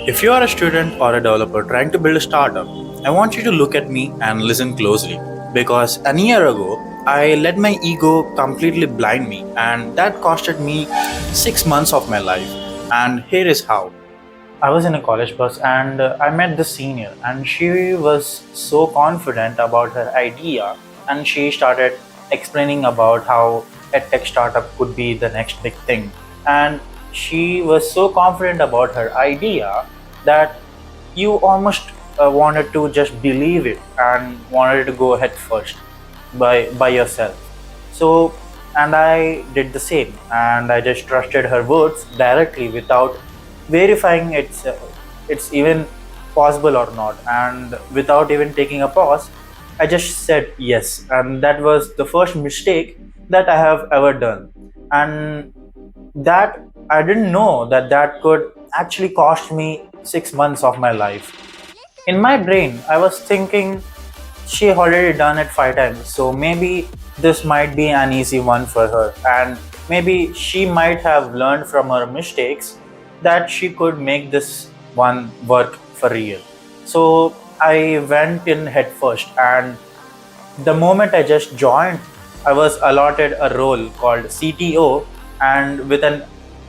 If you are a student or a developer trying to build a startup, I want you to look at me and listen closely. Because a year ago, I let my ego completely blind me, and that costed me 6 months of my life. And here is how. I was in a college bus and I met the senior, and she was so confident about her idea, and she started explaining about how a tech startup could be the next big thing. And she was so confident about her idea that you almost wanted to just believe it and wanted to go ahead first by yourself. So, and I did the same, and I just trusted her words directly without verifying it's even possible or not, and without even taking a pause, I just said yes, and that was the first mistake that I have ever done, and that I didn't know that that could actually cost me 6 months of my life. In my brain, I was thinking she already done it 5 times, so maybe this might be an easy one for her, and maybe she might have learned from her mistakes that she could make this one work for real. So I went in head first, and the moment I just joined, I was allotted a role called CTO and with an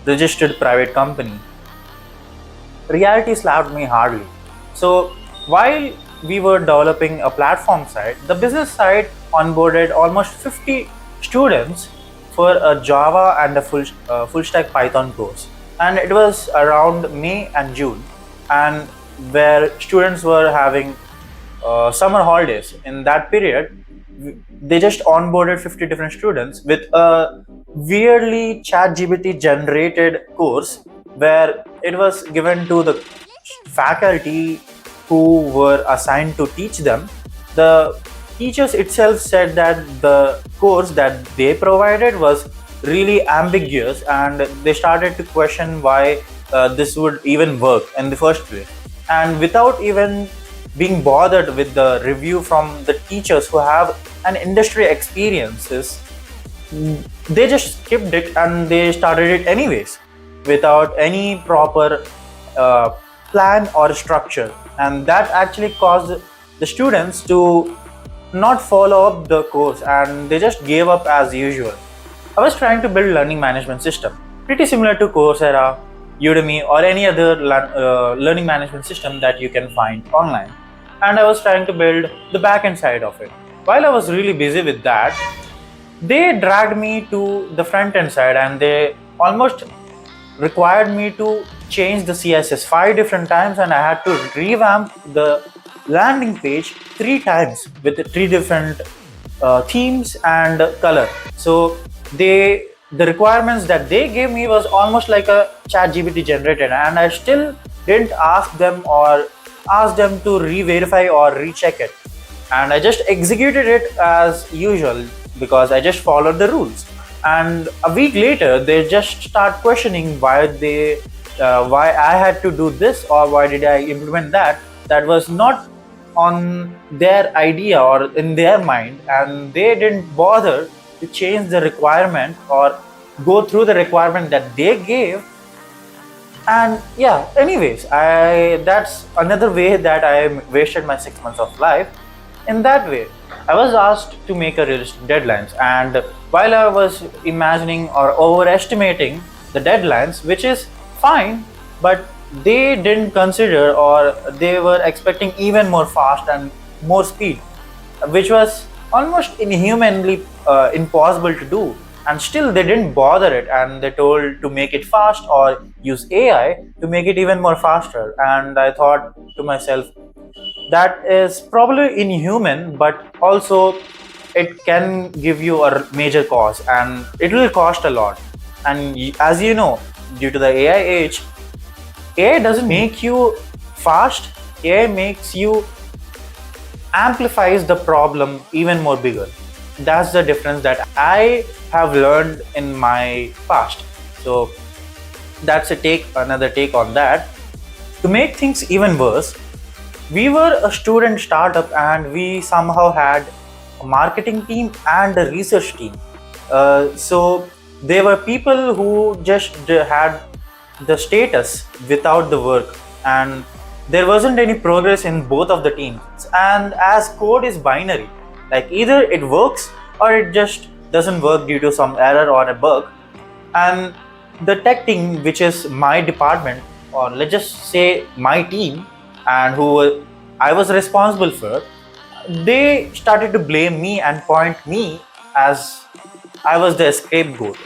registered private company. Reality slapped me hardly. So while we were developing a platform side, the business side onboarded almost 50 students for a Java and a full stack Python course. And it was around May and June, and where students were having summer holidays. In that period, they just onboarded 50 different students with a weirdly ChatGPT generated course where it was given to the faculty who were assigned to teach them. The teachers itself said that the course that they provided was really ambiguous, and they started to question why this would even work in the first place. And without even being bothered with the review from the teachers who have an industry experiences, they just skipped it and they started it anyways without any proper uh, plan or structure, and that actually caused the students to not follow up the course, and they just gave up as usual. I was trying to build learning management system pretty similar to Coursera, Udemy, or any other learning management system that you can find online, and I was trying to build the back end side of it. While I was really busy with that, they dragged me to the front end side, and they almost required me to change the CSS 5 different times, and I had to revamp the landing page 3 times with the 3 different themes and color. So the requirements that they gave me was almost like a chat GPT generated, and I still didn't ask them to re-verify or recheck it, and I just executed it as usual because I just followed the rules. And a week later, they just start questioning why I had to do this or why did I implement that. That was not on their idea or in their mind, and they didn't bother to change the requirement or go through the requirement that they gave. And yeah, anyways, I that's another way that I wasted my 6 months of life. In that way, I was asked to make a realistic deadlines, and while I was imagining or overestimating the deadlines, which is fine, but they didn't consider, or they were expecting even more fast and more speed, which was almost inhumanly impossible to do. And still they didn't bother it, and they told to make it fast or use AI to make it even more faster. And I thought to myself, that is probably inhuman, but also it can give you a major cost, and it will cost a lot. And as you know, due to the AI age, AI doesn't make you fast, AI makes you amplifies the problem even more bigger. That's the difference that I have learned in my past. So that's another take on that. To make things even worse, we were a student startup, and we somehow had a marketing team and a research team. So there were people who just had the status without the work. and there wasn't any progress in both of the teams. And as code is binary, like either it works or it just doesn't work due to some error or a bug. And the tech team, which is my department, or let's just say my team, and who I was responsible for, they started to blame me and point me as I was the scapegoat.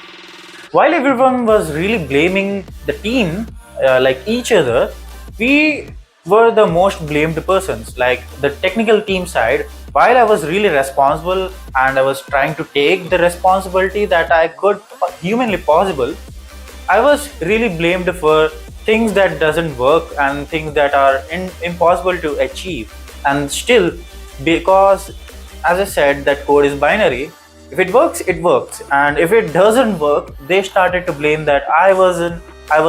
While everyone was really blaming the team, like each other, we were the most blamed persons. Like the technical team side, while I was really responsible and I was trying to take the responsibility that I could humanly possible, I was really blamed for things that doesn't work and things that are impossible to achieve. And still, because as I said, that code is binary. If it works, it works, and if it doesn't work, they started to blame that I was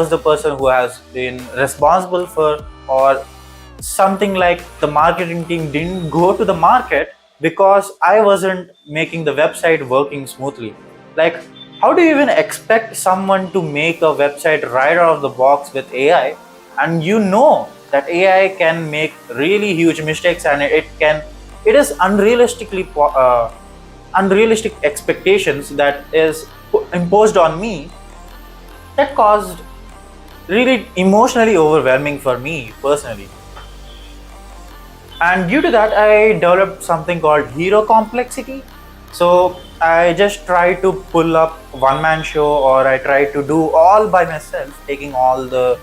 the person who has been responsible for, or something like the marketing team didn't go to the market because I wasn't making the website working smoothly. Like, how do you even expect someone to make a website right out of the box with AI? And you know that AI can make really huge mistakes, and it is unrealistic expectations that is imposed on me, that caused really emotionally overwhelming for me personally. And due to that, I developed something called hero complexity. So I just try to pull up one man show, or I try to do all by myself, taking all the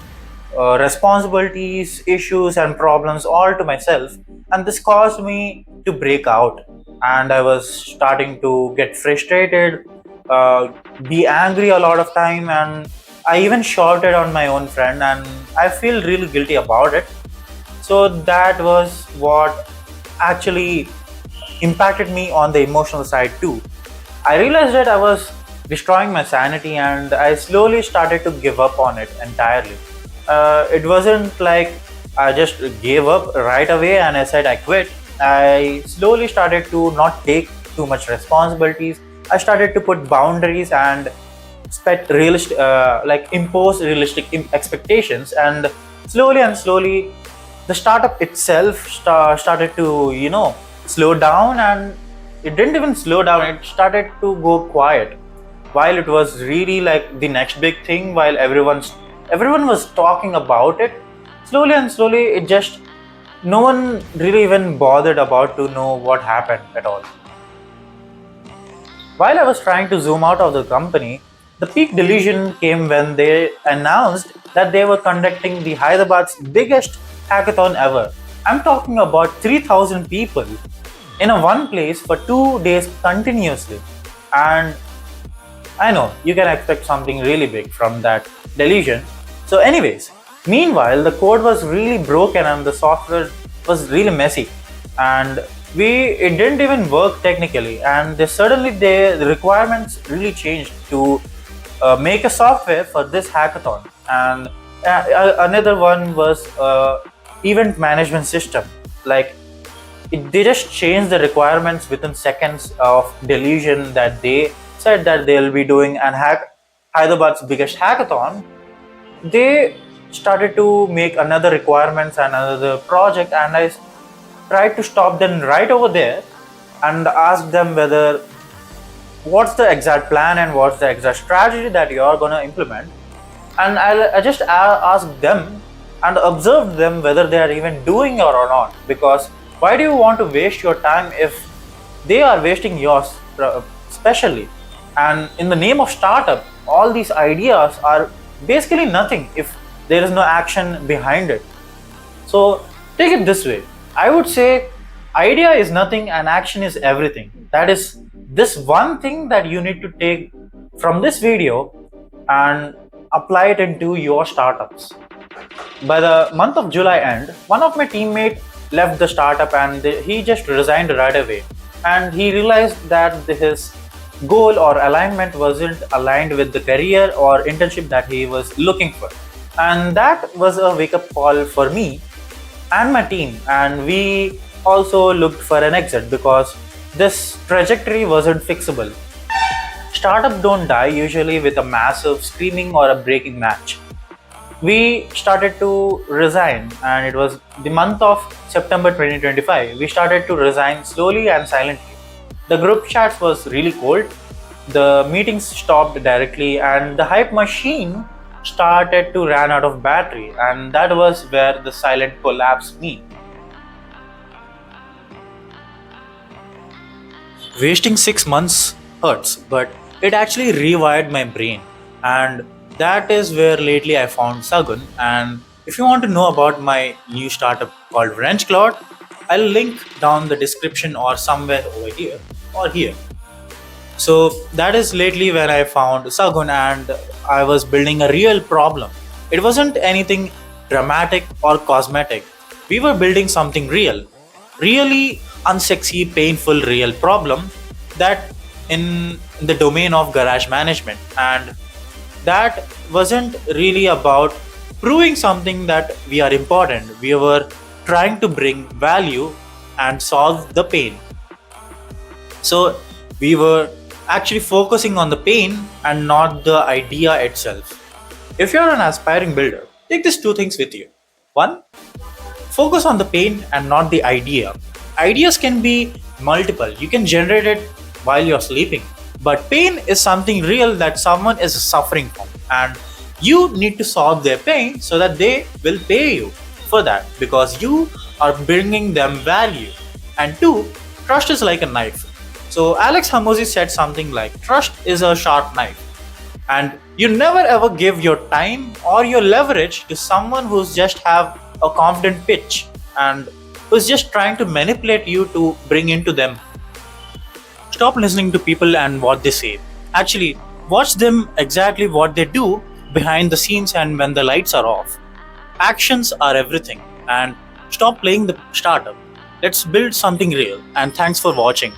responsibilities, issues and problems all to myself. And this caused me to break out, and I was starting to get frustrated, be angry a lot of time, and I even shouted on my own friend, and I feel really guilty about it. So that was what actually impacted me on the emotional side too. I realized that I was destroying my sanity, and I slowly started to give up on it entirely. It wasn't like I just gave up right away and I said I quit. I slowly started to not take too much responsibilities. I started to put boundaries and impose realistic expectations, and slowly the startup itself started to slow down. And it didn't even slow down, it started to go quiet, while it was really like the next big thing. While everyone was talking about it, slowly it just, no one really even bothered about to know what happened at all. While I was trying to zoom out of the company, the peak delusion came when they announced that they were conducting the Hyderabad's biggest hackathon ever. I'm talking about 3,000 people in a one place for 2 days continuously. And I know you can expect something really big from that delusion. So, anyways, meanwhile, the code was really broken and the software was really messy, and it didn't even work technically. And the requirements really changed to make a software for this hackathon. And another one was event management system. Like they just changed the requirements within seconds of delusion, that they said that they'll be doing an Hyderabad's biggest hackathon. They started to make another requirements and another project, and I tried to stop them right over there and ask them whether what's the exact plan and what's the exact strategy that you're going to implement. And I just asked them and observed them whether they are even doing it or not, because why do you want to waste your time if they are wasting yours, especially? And in the name of startup, all these ideas are basically nothing if there is no action behind it. So take it this way, I would say idea is nothing and action is everything. That is this one thing that you need to take from this video and apply it into your startups. By the month of July end, one of my teammates left the startup, and he just resigned right away. And he realized that his goal or alignment wasn't aligned with the career or internship that he was looking for. And that was a wake-up call for me and my team. And we also looked for an exit, because this trajectory wasn't fixable. Startups don't die usually with a massive screaming or a breaking match. We started to resign, and it was the month of September 2025. We started to resign slowly and silently. The group chats was really cold, the meetings stopped directly, and the hype machine started to run out of battery, and that was where the silent collapse me. Wasting 6 months hurts, but it actually rewired my brain. And that is where lately I found Sagun. And if you want to know about my new startup called WrenchCloud, I'll link down the description or somewhere over here or here. So that is lately when I found Sagun, and I was building a real problem. It wasn't anything dramatic or cosmetic. We were building something real, really unsexy, painful, real problem that in the domain of garage management. And that wasn't really about proving something that we are important. We were trying to bring value and solve the pain. So we were actually focusing on the pain and not the idea itself. If you're an aspiring builder, take these two things with you. One, focus on the pain and not the idea. Ideas can be multiple, you can generate it while you're sleeping. But pain is something real that someone is suffering from, and you need to solve their pain so that they will pay you for that because you are bringing them value. And two, trust is like a knife. So Alex Hamosi said something like, trust is a sharp knife. And you never ever give your time or your leverage to someone who's just have a confident pitch and who's just trying to manipulate you to bring into them. Stop listening to people and what they say. Actually, watch them exactly what they do behind the scenes and when the lights are off. Actions are everything, and stop playing the startup. Let's build something real, and thanks for watching.